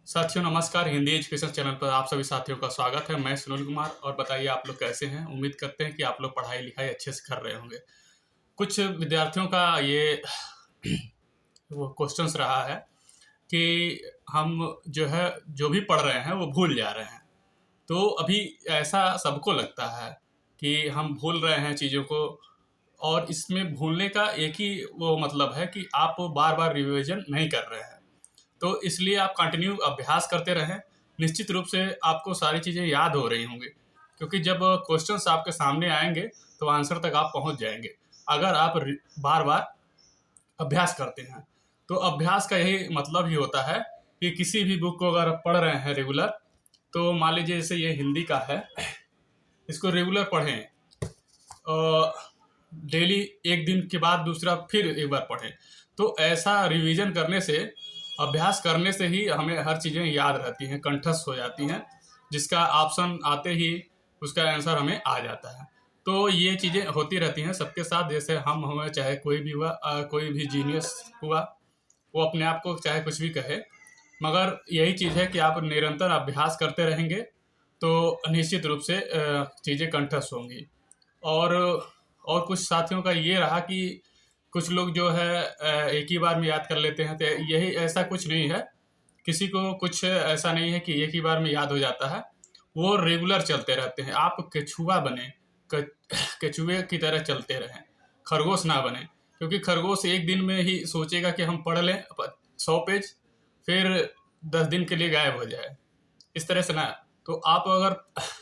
साथियों नमस्कार। Hindi education channel पर आप सभी साथियों का स्वागत है। मैं सुनील कुमार। और बताइए आप लोग कैसे हैं। उम्मीद करते हैं कि आप लोग पढ़ाई लिखाई अच्छे से कर रहे होंगे। कुछ विद्यार्थियों का ये वो क्वेश्चंस रहा है कि हम जो है जो भी पढ़ रहे हैं वो भूल जा रहे हैं। तो अभी ऐसा सबको लगता है कि हम भूल रहे हैं चीज़ों को। और इसमें भूलने का एक ही वो मतलब है कि आप बार बार रिविज़न नहीं कर रहे हैं। तो इसलिए आप कंटिन्यू अभ्यास करते रहें। निश्चित रूप से आपको सारी चीज़ें याद हो रही होंगी, क्योंकि जब क्वेश्चंस आपके सामने आएंगे तो आंसर तक आप पहुंच जाएंगे, अगर आप बार बार अभ्यास करते हैं। तो अभ्यास का यही मतलब ही होता है कि किसी भी बुक को अगर आप पढ़ रहे हैं रेगुलर, तो मान लीजिए जैसे ये हिंदी का है, इसको रेगुलर पढ़ें और डेली एक दिन के बाद दूसरा फिर एक बार पढ़ें। तो ऐसा रिवीजन करने से, अभ्यास करने से ही हमें हर चीज़ें याद रहती हैं, कंठस्थ हो जाती हैं, जिसका ऑप्शन आते ही उसका आंसर हमें आ जाता है। तो ये चीज़ें होती रहती हैं सबके साथ। जैसे हम हुए, चाहे कोई भी हुआ, कोई भी जीनियस हुआ, वो अपने आप को चाहे कुछ भी कहे, मगर यही चीज़ है कि आप निरंतर अभ्यास करते रहेंगे तो निश्चित रूप से चीज़ें कंठस्थ होंगी। और और कुछ साथियों का ये रहा कि कुछ लोग जो है एक ही बार में याद कर लेते हैं। तो यही ऐसा कुछ नहीं है। किसी को कुछ ऐसा नहीं है कि एक ही बार में याद हो जाता है। वो रेगुलर चलते रहते हैं। आप केचुआ बने, केचुए की तरह चलते रहें, खरगोश ना बने। क्योंकि खरगोश एक दिन में ही सोचेगा कि हम पढ़ लें 100 पेज, फिर 10 दिन के लिए गायब हो जाए, इस तरह से ना। तो आप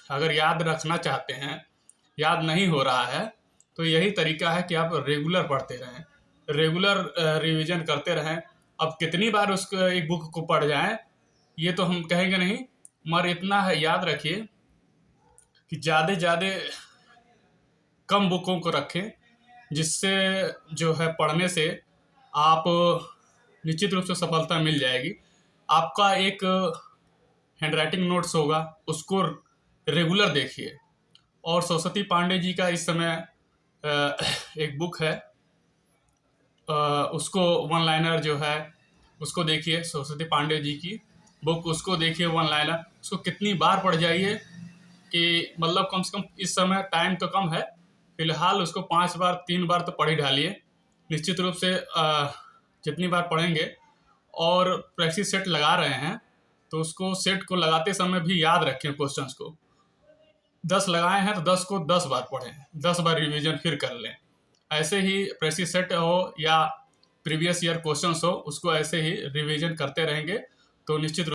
अगर याद रखना चाहते हैं, याद नहीं हो रहा है, तो यही तरीका है कि आप रेगुलर पढ़ते रहें, रेगुलर रिवीजन करते रहें। अब कितनी बार उसको एक बुक को पढ़ जाएं ये तो हम कहेंगे नहीं, मगर इतना है याद रखिए कि ज़्यादा ज़्यादा कम बुकों को रखें, जिससे जो है पढ़ने से आप निश्चित रूप से सफलता मिल जाएगी। आपका एक हैंड राइटिंग नोट्स होगा, उसको रेगुलर देखिए। और सरस्वती पांडे जी का इस समय एक बुक है, उसको वन लाइनर जो है उसको देखिए। सरस्वती पांडे जी की बुक, उसको देखिए वन लाइनर। उसको कितनी बार पढ़ जाइए कि मतलब कम से कम, इस समय टाइम तो कम है, फिलहाल उसको 5 बार 3 बार तो पढ़ ही डालिए। निश्चित रूप से जितनी बार पढ़ेंगे, और प्रैक्टिस सेट लगा रहे हैं तो उसको सेट को लगाते समय भी याद रखें क्वेश्चंस को। 10 लगाए हैं तो 10 को 10 बार पढ़ें, 10 बार रिवीजन फिर कर लें। ऐसे ही प्रेसिस सेट हो या प्रीवियस ईयर क्वेश्चंस हो, उसको ऐसे ही रिवीजन करते रहेंगे तो निश्चित